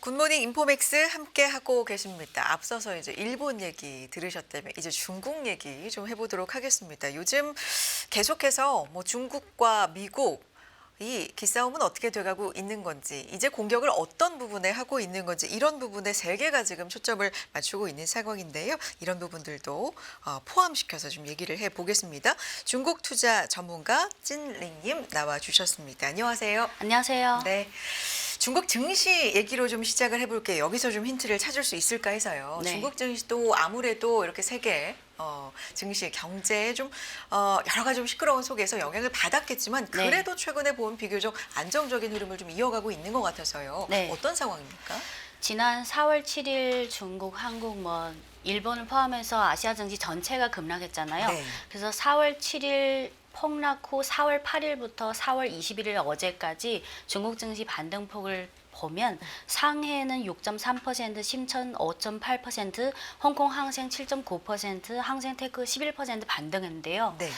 굿모닝 인포맥스 함께 하고 계십니다. 앞서서 이제 일본 얘기 들으셨다면 이제 중국 얘기 좀 해보도록 하겠습니다. 요즘 계속해서 뭐 중국과 미국 이 기싸움은 어떻게 돼가고 있는 건지, 이제 공격을 어떤 부분에 하고 있는 건지, 이런 부분에 세계가 지금 초점을 맞추고 있는 상황인데요. 이런 부분들도 포함시켜서 좀 얘기를 해보겠습니다. 중국 투자 전문가 찐링님 나와주셨습니다. 안녕하세요. 안녕하세요. 네. 중국 증시 얘기로 좀 시작을 해볼게요. 여기서 좀 힌트를 찾을 수 있을까 해서요. 네. 중국 증시도 아무래도 이렇게 세계 증시, 경제에 좀 여러 가지 좀 시끄러운 속에서 영향을 받았겠지만 그래도 최근에 본 비교적 안정적인 흐름을 좀 이어가고 있는 것 같아서요. 네. 어떤 상황입니까? 지난 4월 7일 중국, 한국, 일본을 포함해서 아시아 증시 전체가 급락했잖아요. 네. 그래서 4월 7일 폭락 후 4월 8일부터 4월 21일 어제까지 중국 증시 반등폭을 보면 상해는 6.3%, 심천 5.8%, 홍콩 항생 7.9%, 항생테크 11% 반등했는데요. 네.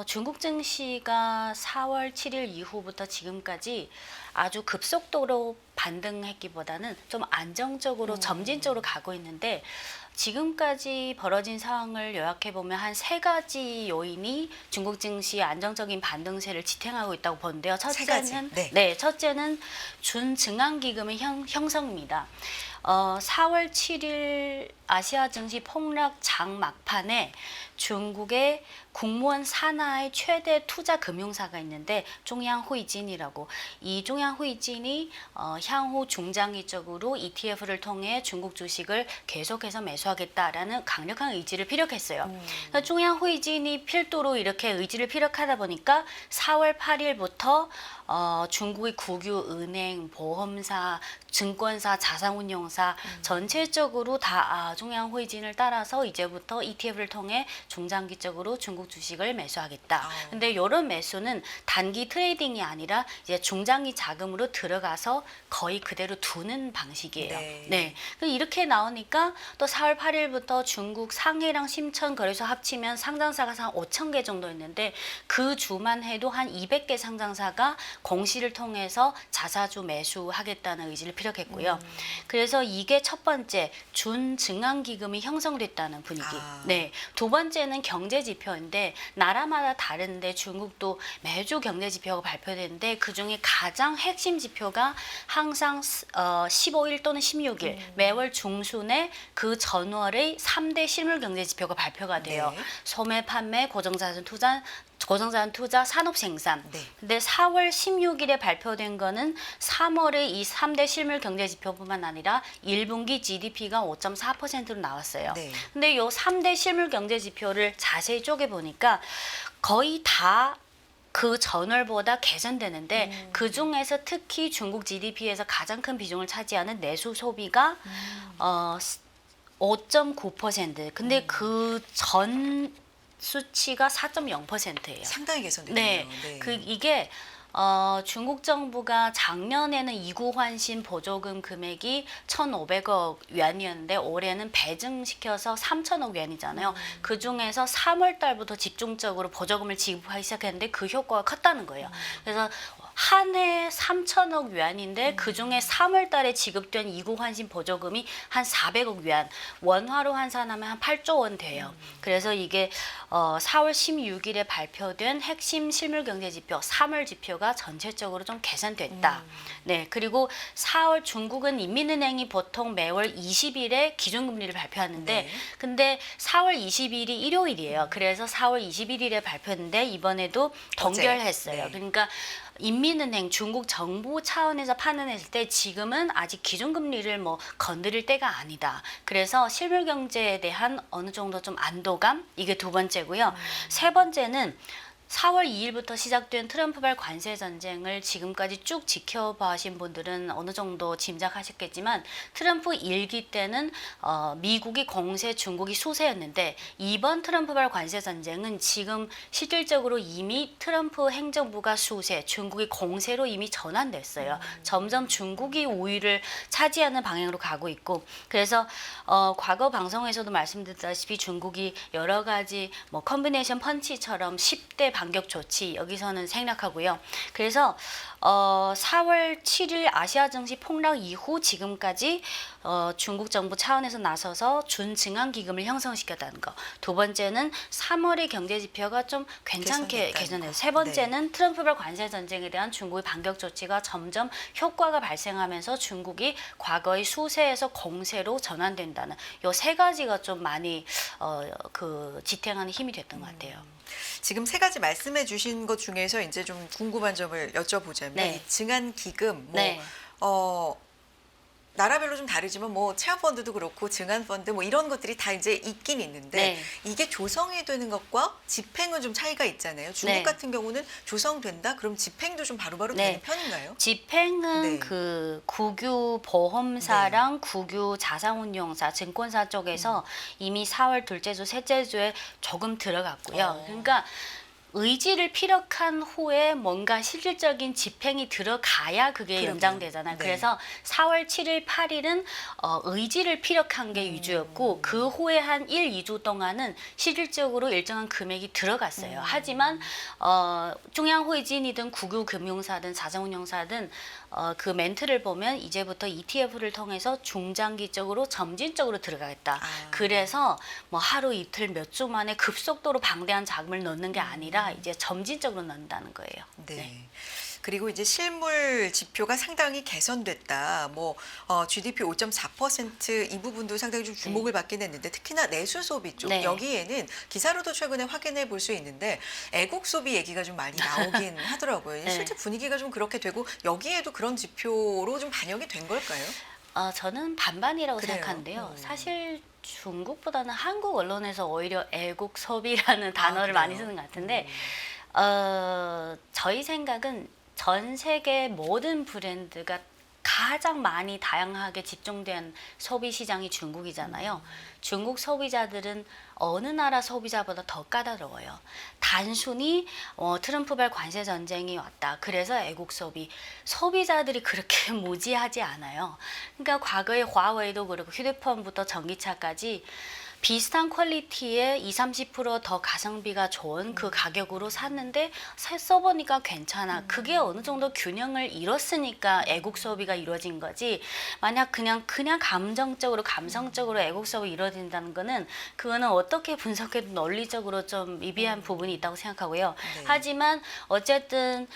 중국 증시가 4월 7일 이후부터 지금까지 아주 급속도로 반등했기보다는 좀 안정적으로 점진적으로 가고 있는데, 지금까지 벌어진 상황을 요약해보면 한 세 가지 요인이 중국 증시의 안정적인 반등세를 지탱하고 있다고 보는데요. 첫째는, 첫째는 준증환기금의 형성입니다. 4월 7일 아시아 증시 폭락 장 막판에 중국의 국무원 산하의 최대 투자 금융사가 있는데 중앙후이진이라고, 이 중앙후이진이 향후 중장기적으로 ETF를 통해 중국 주식을 계속해서 매수하겠다라는 강력한 의지를 피력했어요. 그러니까 중앙후이진이 필두로 이렇게 의지를 피력하다 보니까 4월 8일부터 중국의 국유, 은행, 보험사, 증권사, 자산운용사 전체적으로 다 중앙후이진을 따라서 이제부터 ETF를 통해 중장기적으로 중국 주식을 매수하겠다. 근데 이런 매수는 단기 트레이딩이 아니라 이제 중장기 자금으로 들어가서 거의 그대로 두는 방식이에요. 네. 이렇게 나오니까 또 4월 8일부터 중국 상해랑 심천 거래소 합치면 상장사가 한 5천 개 정도 있는데 그 주만 해도 한 200개 상장사가 공시를 통해서 자사주 매수하겠다는 의지를 피력했고요. 그래서 이게 첫 번째 준증환기금이 형성됐다는 분위기. 네. 두 번째는 경제 지표인데 나라마다 다른데 중국도 매주 경제 지표가 발표되는데 그중에 가장 핵심 지표가 항상 15일 또는 16일 매월 중순에 그 전월의 3대 실물 경제 지표가 발표가 돼요. 네. 소매 판매, 고정자산 투자, 산업 생산. 네. 근데 4월 16일에 발표된 거는 3월에 이 3대 실물 경제 지표뿐만 아니라 1분기 GDP가 5.4%로 나왔어요. 네. 근데 요 3대 실물 경제 지표를 자세히 쪼개 보니까 거의 다 그 전월보다 개선되는데 그 중에서 특히 중국 GDP에서 가장 큰 비중을 차지하는 내수 소비가 5.9%. 근데 그 전 수치가 4.0%예요. 상당히 개선됐네요. 네. 이게 중국 정부가 작년에는 이구 환신 보조금 금액이 1,500억 위안이었는데 올해는 배증시켜서 3,000억 위안이잖아요. 그 중에서 3월 달부터 집중적으로 보조금을 지급하기 시작했는데 그 효과가 컸다는 거예요. 그래서 한 해 3,000억 위안인데 그중에 3월 달에 지급된 이구 환신 보조금이 한 400억 위안, 원화로 환산하면 한 8조 원 돼요. 그래서 이게 4월 16일에 발표된 핵심 실물 경제 지표 3월 지표가 전체적으로 좀 개선됐다. 네, 그리고 4월 중국은 인민은행이 보통 매월 20일에 기준금리를 발표하는데 근데 4월 20일이 일요일이에요. 그래서 4월 21일에 발표했는데 이번에도 동결했어요. 네. 그러니까 인민은행 중국 정부 차원에서 판단했을 때 지금은 아직 기준금리를 건드릴 때가 아니다. 그래서 실물 경제에 대한 어느 정도 좀 안도감, 이게 두 번째고요. 세 번째는 4월 2일부터 시작된 트럼프발 관세 전쟁을 지금까지 쭉 지켜봐신 분들은 어느 정도 짐작하셨겠지만 트럼프 1기 때는 미국이 공세, 중국이 수세였는데 이번 트럼프발 관세 전쟁은 지금 실질적으로 이미 트럼프 행정부가 수세, 중국이 공세로 이미 전환됐어요. 점점 중국이 우위를 차지하는 방향으로 가고 있고, 그래서 과거 방송에서도 말씀드렸다시피 중국이 여러 가지 컨비네이션 펀치처럼 10대 반격 조치 여기서는 생략하고요. 그래서 4월 7일 아시아 증시 폭락 이후 지금까지 중국 정부 차원에서 나서서 준증한 기금을 형성시켰다는 거. 두 번째는 3월의 경제 지표가 좀 괜찮게 개선해요. 세 번째는 트럼프발 관세 전쟁에 대한 중국의 반격 조치가 점점 효과가 발생하면서 중국이 과거의 수세에서 공세로 전환된다는 요 세 가지가 좀 많이 그 지탱하는 힘이 됐던 것 같아요. 지금 세 가지 말씀해 주신 것 중에서 이제 좀 궁금한 점을 여쭤보자면 네. 이 증안 기금 뭐 네. 나라별로 좀 다르지만 뭐 체험 펀드도 그렇고 증안 펀드 뭐 이런 것들이 다 이제 있긴 있는데 네. 이게 조성이 되는 것과 집행은 좀 차이가 있잖아요. 중국 네. 같은 경우는 조성된다 그럼 집행도 좀 바로바로 네. 되는 편인가요? 집행은 네. 그 국유 보험사랑 국유 자산운용사, 증권사 쪽에서 이미 4월 둘째 주, 셋째 주에 조금 들어갔고요. 그러니까 의지를 피력한 후에 뭔가 실질적인 집행이 들어가야 그게 그럼요. 연장되잖아요. 네. 그래서 4월 7일, 8일은 의지를 피력한 게 위주였고 그 후에 한 1, 2주 동안은 실질적으로 일정한 금액이 들어갔어요. 하지만 중앙후이진이든 국유금융사든 자산운용사든 그 멘트를 보면 이제부터 ETF를 통해서 중장기적으로 점진적으로 들어가겠다. 그래서 뭐 하루 이틀 몇 주 만에 급속도로 방대한 자금을 넣는 게 아니라 이제 점진적으로 넣는다는 거예요. 네. 그리고 이제 실물 지표가 상당히 개선됐다. 뭐 GDP 5.4% 이 부분도 상당히 좀 주목을 받긴 했는데 특히나 내수 소비 쪽 네. 여기에는 기사로도 최근에 확인해 볼 수 있는데 애국 소비 얘기가 좀 많이 나오긴 하더라고요. 네. 실제 분위기가 좀 그렇게 되고 여기에도 그런 지표로 좀 반영이 된 걸까요? 저는 반반이라고 그래요? 생각하는데요. 사실 중국보다는 한국 언론에서 오히려 애국 소비라는 단어를 그래요? 많이 쓰는 것 같은데 저희 생각은 전 세계 모든 브랜드가 가장 많이 다양하게 집중된 소비 시장이 중국이잖아요. 중국 소비자들은 어느 나라 소비자보다 더 까다로워요. 단순히 트럼프발 관세 전쟁이 왔다. 그래서 애국 소비. 소비자들이 그렇게 무지하지 않아요. 그러니까 과거에 화웨이도 그렇고 휴대폰부터 전기차까지 비슷한 퀄리티에 20-30%더 가성비가 좋은 그 가격으로 샀는데 써보니까 괜찮아. 그게 어느 정도 균형을 이뤘으니까 애국 소비가 이루어진 거지. 만약 그냥 감정적으로 감성적으로 애국 소비 이루어진다는 거는 그거는 어떻게 분석해도 논리적으로 좀 미비한 부분이 있다고 생각하고요. 네. 하지만 어쨌든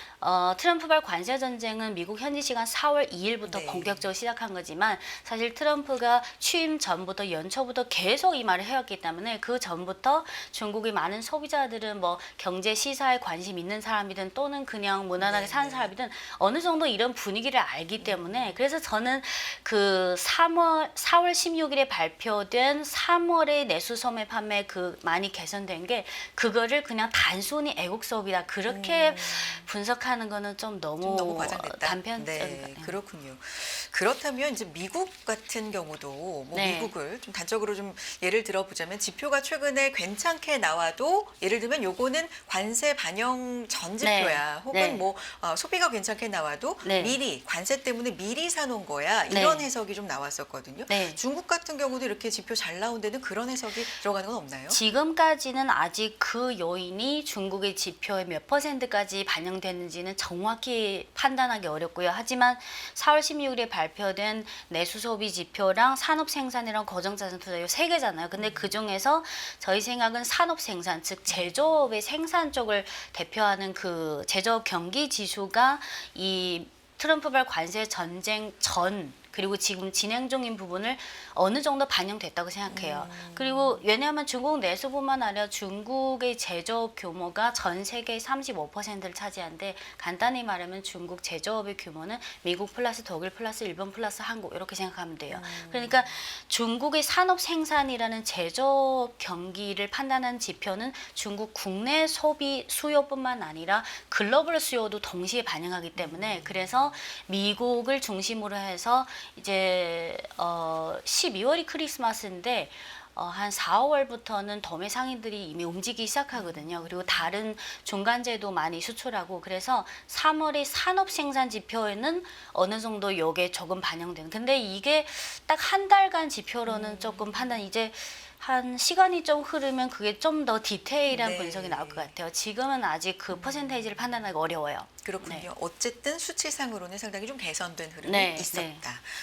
트럼프발 관세 전쟁은 미국 현지 시간 4월 2일부터 네. 본격적으로 시작한 거지만 사실 트럼프가 취임 전부터 연초부터 계속 이 말을 해왔기 때문에 그 전부터 중국의 많은 소비자들은 뭐 경제 시사에 관심 있는 사람이든 또는 그냥 무난하게 사는 사람이든 어느 정도 이런 분위기를 알기 때문에 그래서 저는 그 4월 16일에 발표된 3월의 내수 소매 판매 그 많이 개선된 게 그거를 그냥 단순히 애국 소비다 그렇게 분석하는 거는 좀 너무 과장됐다. 단편적인 것 네, 같아요. 그렇군요. 그렇다면 이제 미국 같은 경우도 뭐 네. 미국을 좀 단적으로 좀 예를 들어보자면 지표가 최근에 괜찮게 나와도 예를 들면 요거는 관세 반영 전 지표야. 네. 혹은 네. 뭐 소비가 괜찮게 나와도 네. 미리 관세 때문에 미리 사놓은 거야. 네. 이런 해석이 좀 나왔었거든요. 네. 중국 같은 경우도 이렇게 지표 잘 나온 데는 그런 해석이 들어가는 건 없나요? 지금까지는 아직 그 요인이 중국의 지표에 몇 %까지 반영됐는지는 정확히 판단하기 어렵고요. 하지만 4월 16일에 발표된 내수 소비 지표랑 산업 생산이랑 고정자산 투자 이 세 개잖아요. 근데 그 중에서 저희 생각은 산업 생산, 즉 제조업의 생산 쪽을 대표하는 그 제조업 경기 지수가 이 트럼프발 관세 전쟁 전 그리고 지금 진행 중인 부분을 어느 정도 반영됐다고 생각해요. 그리고 왜냐하면 중국 내수뿐만 아니라 중국의 제조업 규모가 전 세계의 35%를 차지하는데 간단히 말하면 중국 제조업의 규모는 미국 플러스 독일 플러스 일본 플러스 한국 이렇게 생각하면 돼요. 그러니까 중국의 산업 생산이라는 제조업 경기를 판단하는 지표는 중국 국내 소비 수요뿐만 아니라 글로벌 수요도 동시에 반영하기 때문에 그래서 미국을 중심으로 해서 이제 12월이 크리스마스인데 한 4, 5월부터는 도매 상인들이 이미 움직이기 시작하거든요. 그리고 다른 중간재도 많이 수출하고 그래서 3월의 산업 생산 지표에는 어느 정도 요게 조금 반영되는. 근데 이게 딱 한 달간 지표로는 조금 판단 이제 한 시간이 좀 흐르면 그게 좀 더 디테일한 네. 분석이 나올 것 같아요. 지금은 아직 그 퍼센테이지를 판단하기 어려워요. 그렇군요. 네. 어쨌든 수치상으로는 상당히 좀 개선된 흐름이 네, 있었다. 네.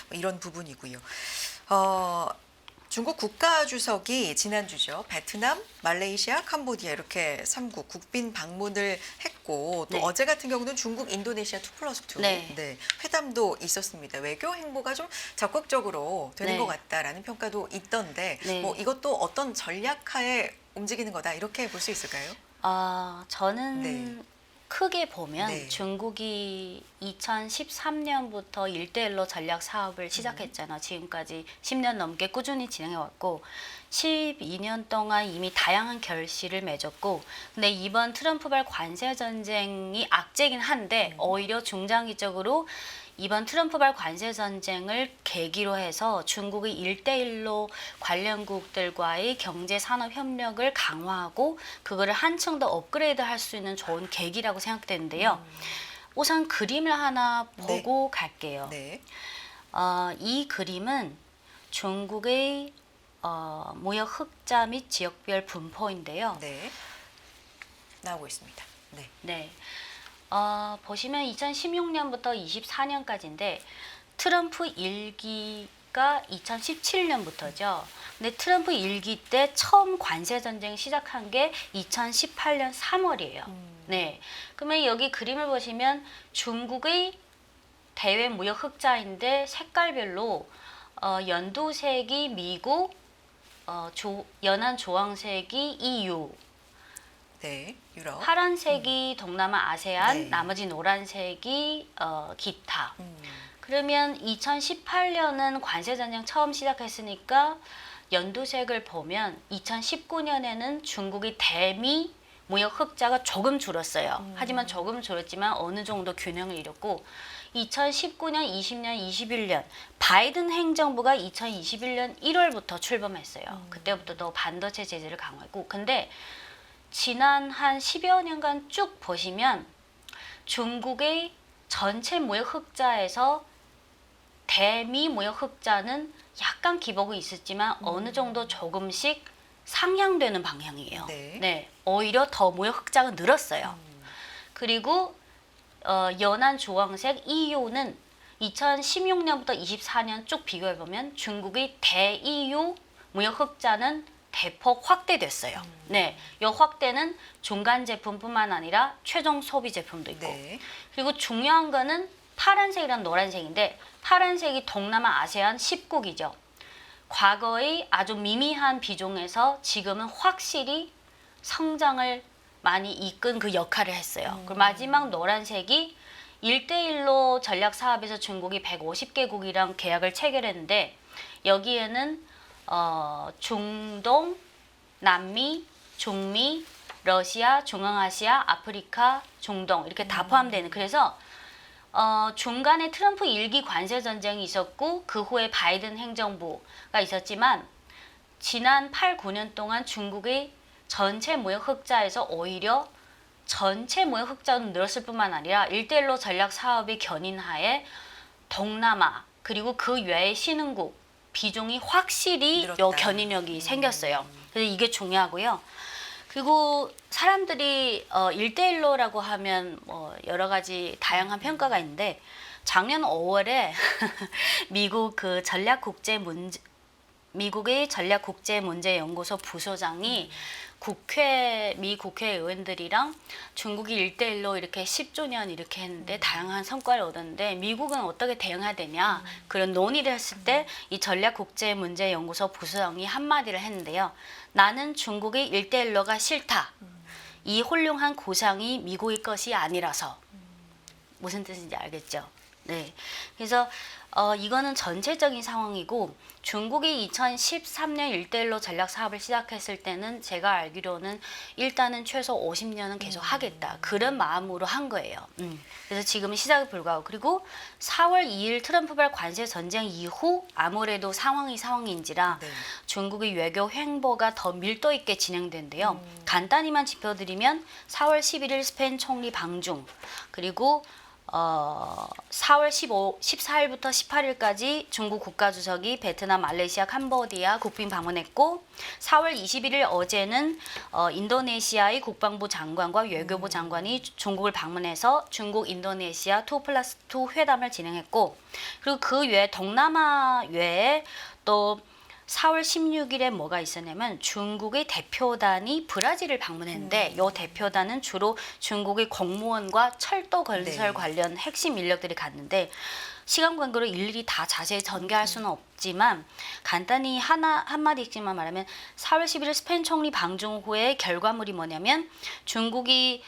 뭐 이런 부분이고요. 어, 중국 국가주석이 지난주죠. 베트남, 말레이시아, 캄보디아 이렇게 3국 국빈 방문을 했고 또 네. 어제 같은 경우는 중국, 인도네시아 2+2 네. 회담도 있었습니다. 외교 행보가 좀 적극적으로 되는 네. 것 같다라는 평가도 있던데 네. 뭐 이것도 어떤 전략하에 움직이는 거다 이렇게 볼 수 있을까요? 저는 네. 크게 보면 네. 중국이 2013년부터 1대1로 전략 사업을 시작했잖아요. 지금까지 10년 넘게 꾸준히 진행해 왔고 12년 동안 이미 다양한 결실을 맺었고 근데 이번 트럼프발 관세 전쟁이 악재긴 한데 오히려 중장기적으로 이번 트럼프발 관세 전쟁을 계기로 해서 중국이 1대1로 관련국들과의 경제 산업 협력을 강화하고 그거를 한층 더 업그레이드 할 수 있는 좋은 계기라고 생각되는데요. 우선 그림을 하나 보고 갈게요. 네. 이 그림은 중국의 무역 흑자 및 지역별 분포인데요. 네. 나오고 있습니다. 네. 네. 보시면 2016년부터 24년까지인데 트럼프 1기가 2017년부터죠. 근데 트럼프 1기 때 처음 관세 전쟁 시작한 게 2018년 3월이에요. 네. 그러면 여기 그림을 보시면 중국의 대외 무역 흑자인데 색깔별로 연두색이 미국, 연한 주황색이 EU, 네. 유럽. 파란색이 동남아 아세안, 네. 나머지 노란색이 기타. 음. 그러면 2018년은 관세 전쟁 처음 시작했으니까 연두색을 보면 2019년에는 중국이 대미 무역 흑자가 조금 줄었어요. 하지만 조금 줄었지만 어느 정도 균형을 이뤘고 2019년, 20년, 21년 바이든 행정부가 2021년 1월부터 출범했어요. 그때부터 더 반도체 제재를 강화했고 근데 지난 한 10여 년간 쭉 보시면 중국의 전체 무역 흑자에서 대미 무역 흑자는 약간 기복이 있었지만 어느 정도 조금씩 상향되는 방향이에요. 네. 오히려 더 무역 흑자가 늘었어요. 그리고 연한 주황색 EU는 2016년부터 24년 쭉 비교해 보면 중국의 대-EU 무역 흑자는 대폭 확대됐어요. 네, 이 확대는 중간 제품뿐만 아니라 최종 소비 제품도 있고. 네. 그리고 중요한 거는 파란색이랑 노란색인데 파란색이 동남아 아세안 10국이죠. 과거의 아주 미미한 비중에서 지금은 확실히 성장을 많이 이끈 그 역할을 했어요. 그리고 마지막 노란색이 1대1로 전략 사업에서 중국이 150개국이랑 계약을 체결했는데 여기에는 중동, 남미, 중미, 러시아, 중앙아시아, 아프리카, 중동 이렇게 다 포함되는 그래서 중간에 트럼프 1기 관세 전쟁이 있었고 그 후에 바이든 행정부가 있었지만 지난 8, 9년 동안 중국의 전체 무역 흑자에서 오히려 전체 무역 흑자는 늘었을 뿐만 아니라 1대1로 전략 사업의 견인하에 동남아 그리고 그 외의 신흥국 비중이 확실히 늘었다. 요 견인력이 생겼어요. 그래서 이게 중요하고요. 그리고 사람들이 1대1로라고 하면 뭐 여러 가지 다양한 평가가 있는데 작년 5월에 미국의 전략국제문제연구소 부소장이 미 국회의원들이랑 중국이 1대1로 이렇게 10주년 이렇게 했는데 다양한 성과를 얻었는데 미국은 어떻게 대응해야 되냐 그런 논의를 했을 때 이 전략국제문제연구소 부소장이 한마디를 했는데요. 나는 중국의 1대1로가 싫다. 이 훌륭한 구상이 미국의 것이 아니라서. 무슨 뜻인지 알겠죠? 네. 그래서 이거는 전체적인 상황이고 중국이 2013년 1대1로 전략 사업을 시작했을 때는 제가 알기로는 일단은 최소 50년은 계속 하겠다. 그런 마음으로 한 거예요. 그래서 지금은 시작에 불과하고 그리고 4월 2일 트럼프발 관세 전쟁 이후 아무래도 상황인지라 네. 중국의 외교 행보가 더 밀도 있게 진행된대요. 간단히만 짚어드리면 4월 11일 스페인 총리 방중 그리고 4월 14일부터 18일까지 중국 국가주석이 베트남, 말레이시아, 캄보디아 국빈 방문했고 4월 21일 어제는 인도네시아의 국방부 장관과 외교부 장관이 중국을 방문해서 중국, 인도네시아 2+2 회담을 진행했고 그리고 그 외에 동남아 외에 또 4월 16일에 뭐가 있었냐면 중국의 대표단이 브라질을 방문했는데 이 대표단은 주로 중국의 공무원과 철도 건설 네. 관련 핵심 인력들이 갔는데 시간 관계로 일일이 다 자세히 전개할 수는 없지만 간단히 한마디씩만 말하면 4월 11일 스페인 총리 방중 후의 결과물이 뭐냐면 중국이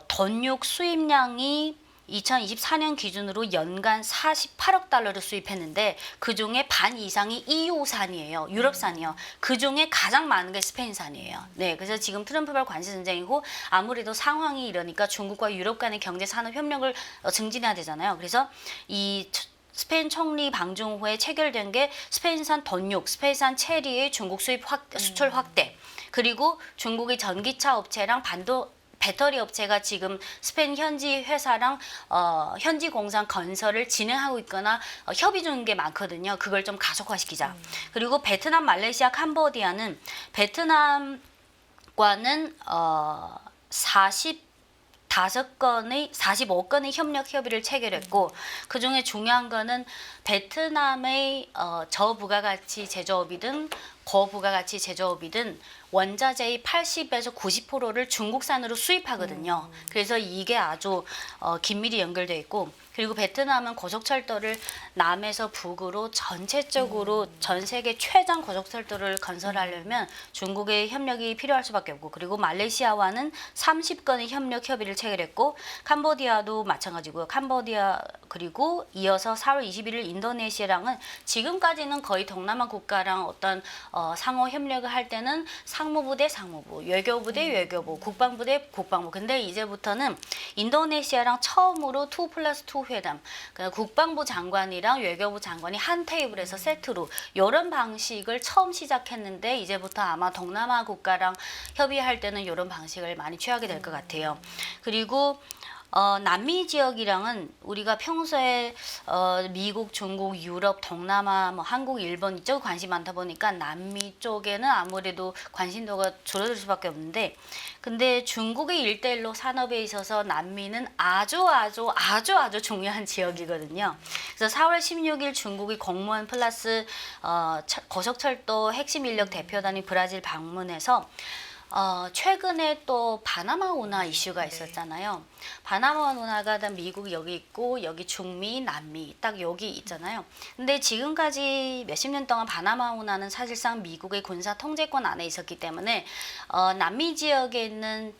던육 수입량이 2024년 기준으로 연간 48억 달러를 수입했는데 그중에 반 이상이 EU산이에요. 유럽산이요. 그중에 가장 많은 게 스페인산이에요. 네, 그래서 지금 트럼프발 관세 전쟁이고 아무래도 상황이 이러니까 중국과 유럽 간의 경제 산업 협력을 증진해야 되잖아요. 그래서 이 스페인 총리 방중 후에 체결된 게 스페인산 던육, 스페인산 체리의 중국 수출 확대, 그리고 중국의 전기차 업체랑 배터리 업체가 지금 스페인 현지 회사랑 현지 공장 건설을 진행하고 있거나 협의 중인 게 많거든요. 그걸 좀 가속화시키자. 그리고 베트남, 말레이시아, 캄보디아는 베트남과는 45건의 협력 협의를 체결했고 그중에 중요한 거는 베트남의 저부가가치 제조업이든 고부가가치 제조업이든 원자재의 80에서 90%를 중국산으로 수입하거든요. 그래서 이게 아주 긴밀히 연결돼 있고 그리고 베트남은 고속철도를 남에서 북으로 전체적으로 전 세계 최장 고속철도를 건설하려면 중국의 협력이 필요할 수밖에 없고 그리고 말레이시아와는 30건의 협력 협의를 체결했고 캄보디아도 마찬가지고요. 캄보디아 그리고 이어서 4월 21일 인도네시아랑은 지금까지는 거의 동남아 국가랑 어떤 상호 협력을 할 때는 상무부 대 상무부, 외교부 대 외교부, 국방부 대 국방부. 근데 이제부터는 인도네시아랑 처음으로 2+2 회담, 그러니까 국방부 장관이랑 외교부 장관이 한 테이블에서 세트로 이런 방식을 처음 시작했는데 이제부터 아마 동남아 국가랑 협의할 때는 이런 방식을 많이 취하게 될 것 같아요. 그리고 남미 지역이랑은 우리가 평소에 미국, 중국, 유럽, 동남아, 뭐 한국, 일본 이쪽 관심이 많다 보니까 남미 쪽에는 아무래도 관심도가 줄어들 수밖에 없는데 근데 중국의 일대일로 산업에 있어서 남미는 아주 중요한 지역이거든요. 그래서 4월 16일 중국의 공무원 플러스 고속철도 핵심 인력 대표단이 브라질 방문해서 최근에 또 바나마 운하 이슈가 있었잖아요. 바나마 운하가 미국이 여기 있고 여기 중미, 남미 딱 여기 있잖아요. 근데 지금까지 몇십 년 동안 바나마 운하는 사실상 미국의 군사 통제권 안에 있었기 때문에 남미 지역에 있는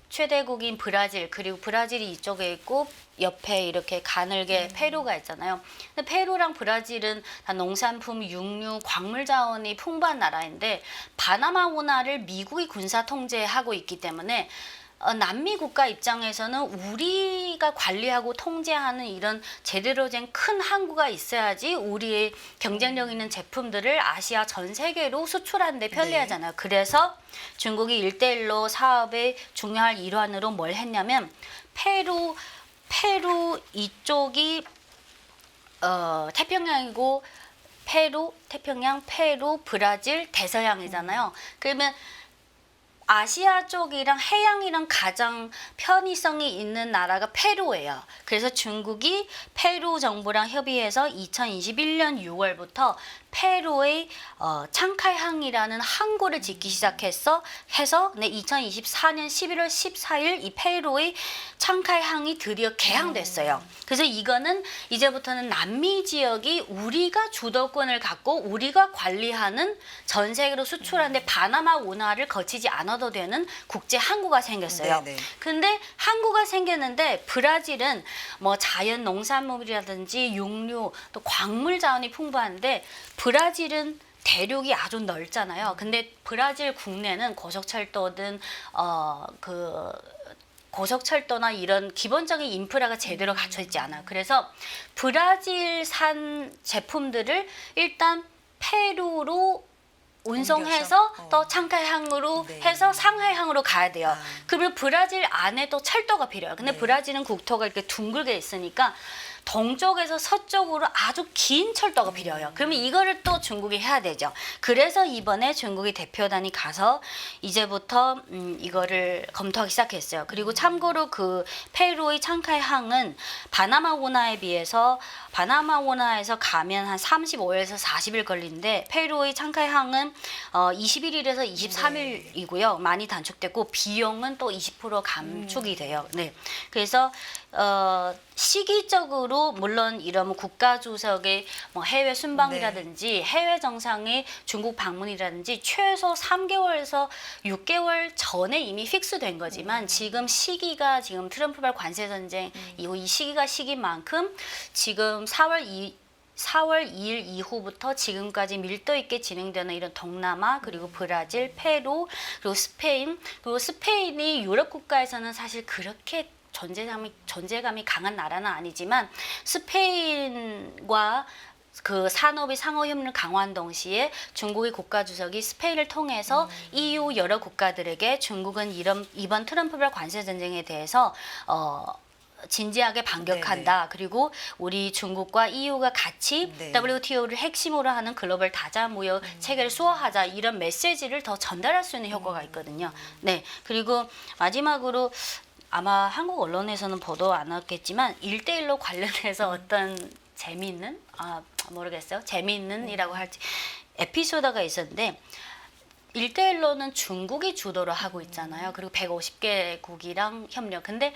최대국인 브라질 그리고 브라질이 이쪽에 있고 옆에 이렇게 가늘게 페루가 있잖아요. 근데 페루랑 브라질은 다 농산품, 육류, 광물 자원이 풍부한 나라인데 바나마 운하를 미국이 군사 통제하고 있기 때문에 남미 국가 입장에서는 우리가 관리하고 통제하는 이런 제대로 된 큰 항구가 있어야지 우리의 경쟁력 있는 제품들을 아시아 전 세계로 수출하는 데 편리하잖아요. 그래서 중국이 일대일로 사업의 중요한 일환으로 뭘 했냐면 페루 이쪽이 태평양이고 태평양, 페루, 브라질, 대서양이잖아요. 그러면 아시아 쪽이랑 해양이랑 가장 편의성이 있는 나라가 페루예요. 그래서 중국이 페루 정부랑 협의해서 2021년 6월부터 페루의 창카이항이라는 항구를 짓기 시작해서 2024년 11월 14일 이 페루의 창카이항이 드디어 개항됐어요. 그래서 이거는 이제부터는 남미 지역이 우리가 주도권을 갖고 우리가 관리하는 전 세계로 수출하는데 바나마 운하를 거치지 않아도 되는 국제 항구가 생겼어요. 네네. 근데 항구가 생겼는데 브라질은 뭐 자연 농산물이라든지 육류 또 광물 자원이 풍부한데 브라질은 대륙이 아주 넓잖아요. 근데 브라질 국내는 고속철도든 고속철도나 이런 기본적인 인프라가 제대로 갖춰 있지 않아요. 그래서 브라질산 제품들을 일단 페루로 운송해서 옮겨서? 또 창하이항으로 네. 해서 상하이항으로 가야 돼요. 아. 그러면 브라질 안에 또 철도가 필요해요. 근데 네. 브라질은 국토가 이렇게 둥글게 있으니까 동쪽에서 서쪽으로 아주 긴 철도가 필요해요. 그러면 이거를 또 중국이 해야 되죠. 그래서 이번에 중국이 대표단이 가서 이제부터 이거를 검토하기 시작했어요. 그리고 참고로 그 페루의 창카이항은 바나마 운하에 비해서 바나마 운하에서 가면 한 35일에서 40일 걸리는데 페루의 창카이항은 21일에서 23일이고요. 많이 단축됐고 비용은 또 20% 감축이 돼요. 네. 그래서 시기적으로 물론 이런 국가 주석의 뭐 해외 순방이라든지 해외 정상의 중국 방문이라든지 최소 3개월에서 6개월 전에 이미 픽스된 거지만 지금 시기가 지금 트럼프발 관세 전쟁 이후 이 시기가 시기만큼 지금 4월 2일 이후부터 지금까지 밀도 있게 진행되는 이런 동남아 그리고 브라질, 페루 그리고 스페인이 유럽 국가에서는 사실 그렇게 존재감이 강한 나라는 아니지만 스페인과 그 산업의 상호 협력을 강화한 동시에 중국의 국가 주석이 스페인을 통해서 EU 여러 국가들에게 중국은 이번 트럼프발 관세 전쟁에 대해서 진지하게 반격한다. 그리고 우리 중국과 EU가 같이 네. WTO를 핵심으로 하는 글로벌 다자무역 체계를 수호하자 이런 메시지를 더 전달할 수 있는 효과가 있거든요. 네. 그리고 마지막으로 아마 한국 언론에서는 보도 안 했겠지만 1대1로 관련해서 어떤 재미있는 모르겠어요. 재미있는이라고 할지 에피소드가 있었는데 1대1로는 중국이 주도를 하고 있잖아요. 그리고 150개국이랑 협력. 근데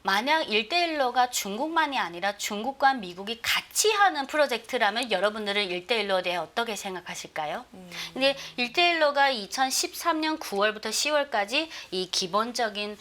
만약 1대1로가 중국만이 아니라 중국과 미국이 같이 하는 프로젝트라면 여러분들은 1대1로에 대해 어떻게 생각하실까요? 근데 1대1로가 2013년 9월부터 10월까지 이 기본적인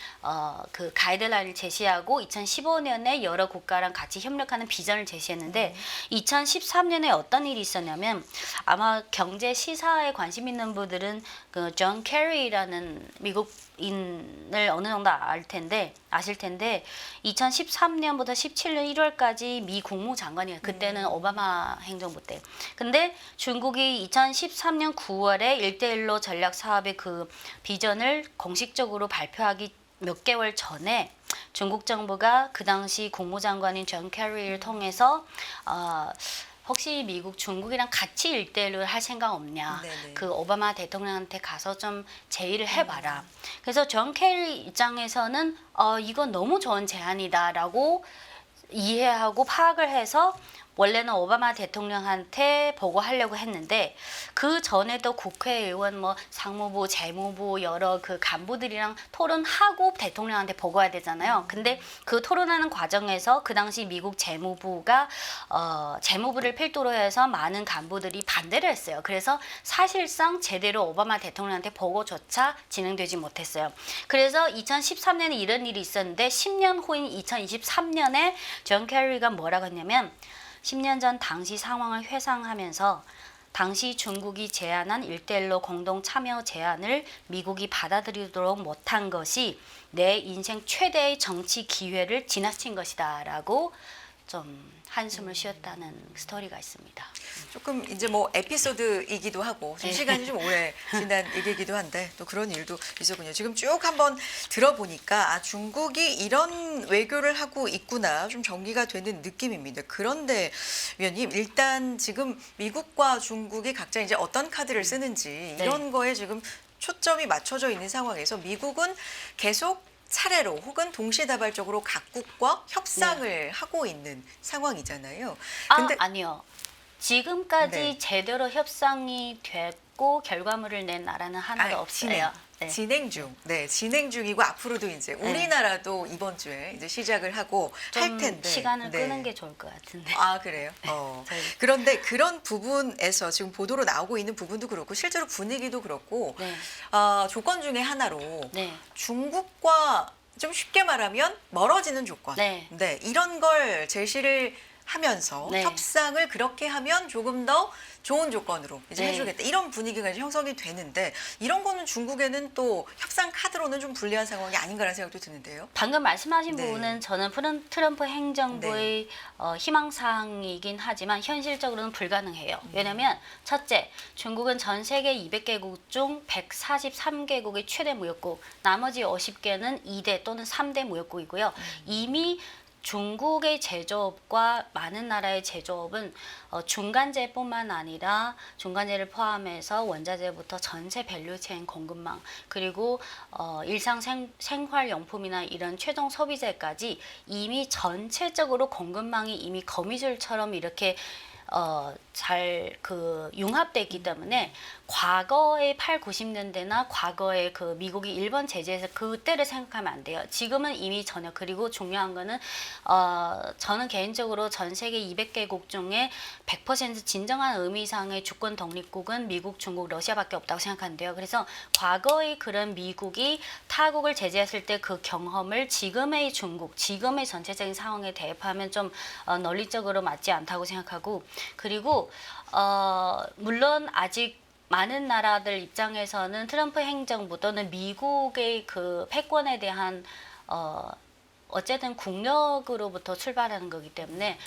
그 가이드라인을 제시하고 2015년에 여러 국가랑 같이 협력하는 비전을 제시했는데 2013년에 어떤 일이 있었냐면 아마 경제 시사에 관심 있는 분들은 그 존 캐리라는 미국인을 어느 정도 아실 텐데 2013년부터 17년 1월까지 미 국무장관이에요. 그때는 오바마 행정부 때. 근데 중국이 2013년 9월에 1대1로 전략 사업의 그 비전을 공식적으로 발표하기 몇 개월 전에 중국 정부가 그 당시 국무장관인 존 캐리를 통해서 혹시 미국 중국이랑 같이 1대1로 할 생각 없냐. 네네. 그 오바마 대통령한테 가서 좀 제의를 해봐라. 그래서 존 캐리 입장에서는 이건 너무 좋은 제안이다라고 이해하고 파악을 해서 원래는 오바마 대통령한테 보고하려고 했는데 그 전에도 국회의원 뭐 상무부, 재무부 여러 그 간부들이랑 토론하고 대통령한테 보고해야 되잖아요. 근데 그 토론하는 과정에서 그 당시 미국 재무부가 재무부를 필두로 해서 많은 간부들이 반대를 했어요. 그래서 사실상 제대로 오바마 대통령한테 보고조차 진행되지 못했어요. 그래서 2013년에 이런 일이 있었는데 10년 후인 2023년에 존 캐리가 뭐라고 했냐면 10년 전 당시 상황을 회상하면서 당시 중국이 제안한 1대1로 공동 참여 제안을 미국이 받아들이도록 못한 것이 내 인생 최대의 정치 기회를 지나친 것이다 라고 좀 한숨을 쉬었다는 스토리가 있습니다. 조금 이제 뭐 에피소드이기도 하고 좀 네. 시간이 좀 오래 지난 얘기이기도 한데 또 그런 일도 있었군요. 지금 쭉 한번 들어보니까 중국이 이런 외교를 하고 있구나 좀 정리가 되는 느낌입니다. 그런데 위원님 일단 지금 미국과 중국이 각자 이제 어떤 카드를 쓰는지 이런 거에 지금 초점이 맞춰져 있는 상황에서 미국은 계속 차례로 혹은 동시다발적으로 각국과 협상을 하고 있는 상황이잖아요. 근데 아니요. 지금까지 네. 제대로 협상이 됐고 결과물을 낸 나라는 하나도 없어요. 진행 중. 네, 진행 중이고 앞으로도 이제 우리나라도 이번 주에 이제 시작을 하고 할 좀 텐데 시간을 끄는 게 좋을 것 같은데. 아, 그래요? 그런데 그런 부분에서 지금 보도로 나오고 있는 부분도 그렇고 실제로 분위기도 그렇고 네. 조건 중에 하나로 네. 중국과 좀 쉽게 말하면 멀어지는 조건. 네. 이런 걸 제시를 하면서 네. 협상을 그렇게 하면 조금 더 좋은 조건으로 이제 네. 해주겠다. 이런 분위기가 이제 형성이 되는데 이런 거는 중국에는 또 협상 카드로는 좀 불리한 상황이 아닌가라는 생각도 드는데요. 방금 말씀하신 네. 부분은 저는 트럼프 행정부의 희망사항이긴 하지만 현실적으로는 불가능해요. 왜냐하면 첫째, 중국은 전 세계 200개국 중 143개국의 최대 무역국, 나머지 50개는 2대 또는 3대 무역국이고요. 이미 중국의 제조업과 많은 나라의 제조업은 중간재뿐만 아니라 중간재를 포함해서 원자재부터 전체 밸류체인 공급망 그리고 일상 생활용품이나 이런 최종 소비재까지 이미 전체적으로 공급망이 이미 거미줄처럼 이렇게 잘 융합돼 있기 때문에 과거의 8, 90년대나 과거의 그 미국이 일본 제재에서 그때를 생각하면 안 돼요. 지금은 이미 전혀. 그리고 중요한 거는 저는 개인적으로 전 세계 200개국 중에 100% 진정한 의미상의 주권 독립국은 미국, 중국, 러시아밖에 없다고 생각하는데요. 그래서 과거의 그런 미국이 타국을 제재했을 때 그 경험을 지금의 중국, 지금의 전체적인 상황에 대입하면 좀 논리적으로 맞지 않다고 생각하고 그리고 물론 아직 많은 나라들 입장에서는 트럼프 행정부 또는 미국의 그 패권에 대한 어쨌든 국력으로부터 출발하는 거기 때문에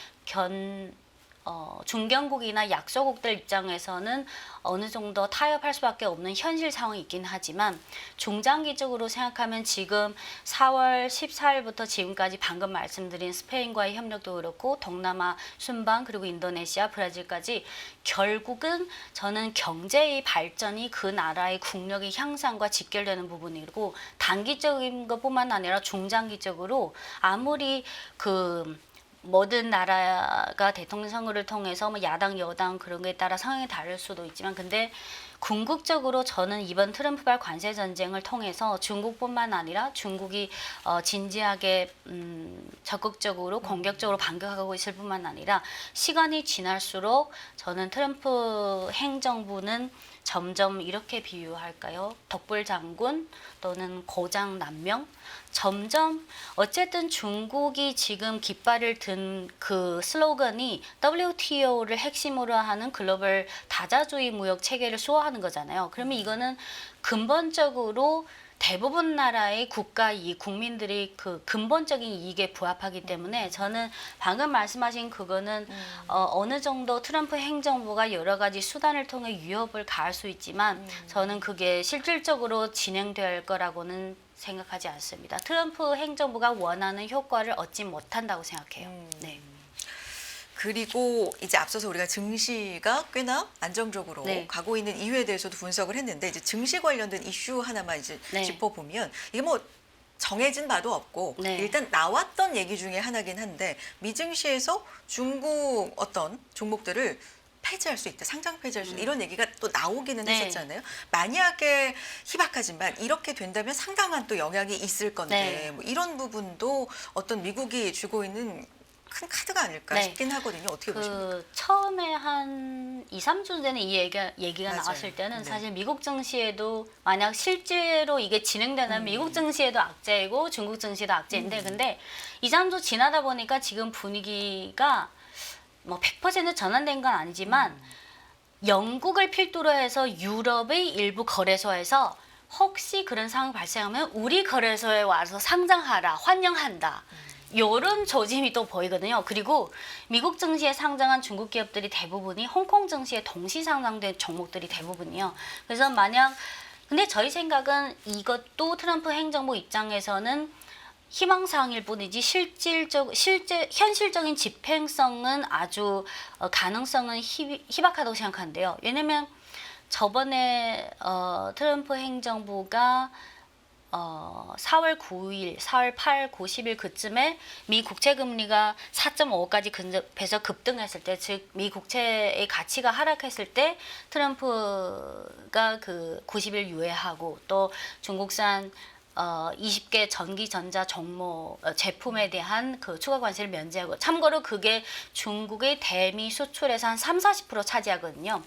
중견국이나 약소국들 입장에서는 어느 정도 타협할 수밖에 없는 현실 상황이 있긴 하지만 중장기적으로 생각하면 지금 4월 14일부터 지금까지 방금 말씀드린 스페인과의 협력도 그렇고 동남아 순방 그리고 인도네시아 브라질까지 결국은 저는 경제의 발전이 그 나라의 국력의 향상과 직결되는 부분이고 단기적인 것뿐만 아니라 중장기적으로 아무리 모든 나라가 대통령 선거를 통해서 뭐 야당 여당 그런 거에 따라 상황이 다를 수도 있지만 근데 궁극적으로 저는 이번 트럼프발 관세 전쟁을 통해서 중국뿐만 아니라 중국이 진지하게 적극적으로 공격적으로 반격하고 있을 뿐만 아니라 시간이 지날수록 저는 트럼프 행정부는 점점 이렇게 비유할까요? 덕불 장군 또는 고장 난명 점점 어쨌든 중국이 지금 깃발을 든 그 슬로건이 WTO를 핵심으로 하는 글로벌 다자주의 무역 체계를 수호하는 거잖아요. 그러면 이거는 근본적으로 대부분 나라의 국가 이익, 국민들의 그 근본적인 이익에 부합하기 때문에 저는 방금 말씀하신 그거는 어느 정도 트럼프 행정부가 여러 가지 수단을 통해 위협을 가할 수 있지만 저는 그게 실질적으로 진행될 거라고는 생각하지 않습니다. 트럼프 행정부가 원하는 효과를 얻지 못한다고 생각해요. 네. 그리고 이제 앞서서 우리가 증시가 꽤나 안정적으로 네. 가고 있는 이유에 대해서도 분석을 했는데 이제 증시 관련된 이슈 하나만 이제 네. 짚어보면 이게 뭐 정해진 바도 없고 네. 일단 나왔던 얘기 중에 하나긴 한데 미증시에서 중국 어떤 종목들을 폐지할 수 있다, 상장 폐지할 수 있다 이런 얘기가 또 나오기는 네. 했었잖아요. 만약에 희박하지만 이렇게 된다면 상당한 또 영향이 있을 건데 네. 뭐 이런 부분도 어떤 미국이 주고 있는 큰 카드가 아닐까 네. 싶긴 하거든요. 어떻게 보십니까? 처음에 한 2, 3주 전에 이 얘기가 맞아요. 나왔을 때는 네. 사실 미국 증시에도 만약 실제로 이게 진행되면 미국 증시에도 악재이고 중국 증시도 악재인데 근데 2, 3주 지나다 보니까 지금 분위기가 뭐 100% 전환된 건 아니지만 영국을 필두로 해서 유럽의 일부 거래소에서 혹시 그런 상황이 발생하면 우리 거래소에 와서 상장하라, 환영한다. 이런 조짐이 또 보이거든요. 그리고 미국 증시에 상장한 중국 기업들이 대부분이 홍콩 증시에 동시 상장된 종목들이 대부분이요. 그래서 근데 저희 생각은 이것도 트럼프 행정부 입장에서는 희망사항일 뿐이지 현실적인 집행성은 아주 가능성은 희박하다고 생각하는데요. 왜냐면 저번에 트럼프 행정부가 4월 9일, 4월 8, 9, 10일 그쯤에 미 국채 금리가 4.5까지 근접해서 급등했을 때, 즉 미 국채의 가치가 하락했을 때 트럼프가 그 90일 유예하고 또 중국산 20개 전기 전자 종목 제품에 대한 그 추가 관세를 면제하고 참고로 그게 중국의 대미 수출에서 한 30, 40% 차지하거든요.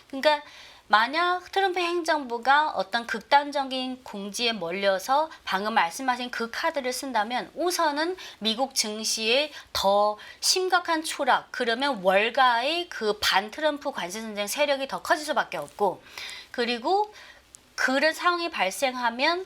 그러니까 만약 트럼프 행정부가 어떤 극단적인 공지에 몰려서 방금 말씀하신 그 카드를 쓴다면 우선은 미국 증시의 더 심각한 추락, 그러면 월가의 그 반 트럼프 관세 전쟁 세력이 더 커질 수밖에 없고, 그리고 그런 상황이 발생하면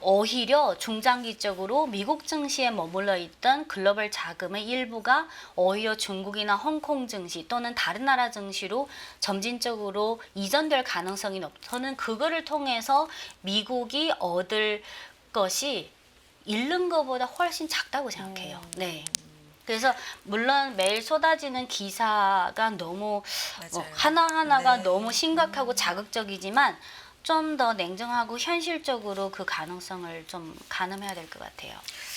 오히려 중장기적으로 미국 증시에 머물러 있던 글로벌 자금의 일부가 오히려 중국이나 홍콩 증시 또는 다른 나라 증시로 점진적으로 이전될 가능성이 저는 그거를 통해서 미국이 얻을 것이 잃는 것보다 훨씬 작다고 생각해요. 네. 그래서 물론 매일 쏟아지는 기사가 너무 맞아요. 하나하나가 네. 너무 심각하고 자극적이지만 좀 더 냉정하고 현실적으로 그 가능성을 좀 가늠해야 될 것 같아요.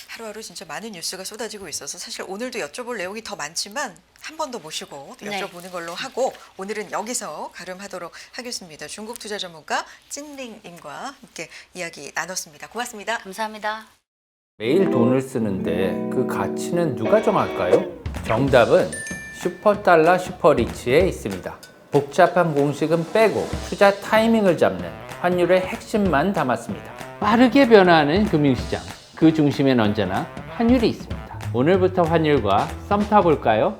하루하루 진짜 많은 뉴스가 쏟아지고 있어서 사실 오늘도 여쭤볼 내용이 더 많지만 한 번 더 모시고 또 네. 여쭤보는 걸로 하고 오늘은 여기서 가름하도록 하겠습니다. 중국 투자 전문가 찐링님과 함께 이야기 나눴습니다. 고맙습니다. 감사합니다. 매일 돈을 쓰는데 그 가치는 누가 정할까요? 정답은 슈퍼달러 슈퍼리치에 있습니다. 복잡한 공식은 빼고 투자 타이밍을 잡는 환율의 핵심만 담았습니다. 빠르게 변화하는 금융시장, 그 중심엔 언제나 환율이 있습니다. 오늘부터 환율과 썸 타볼까요?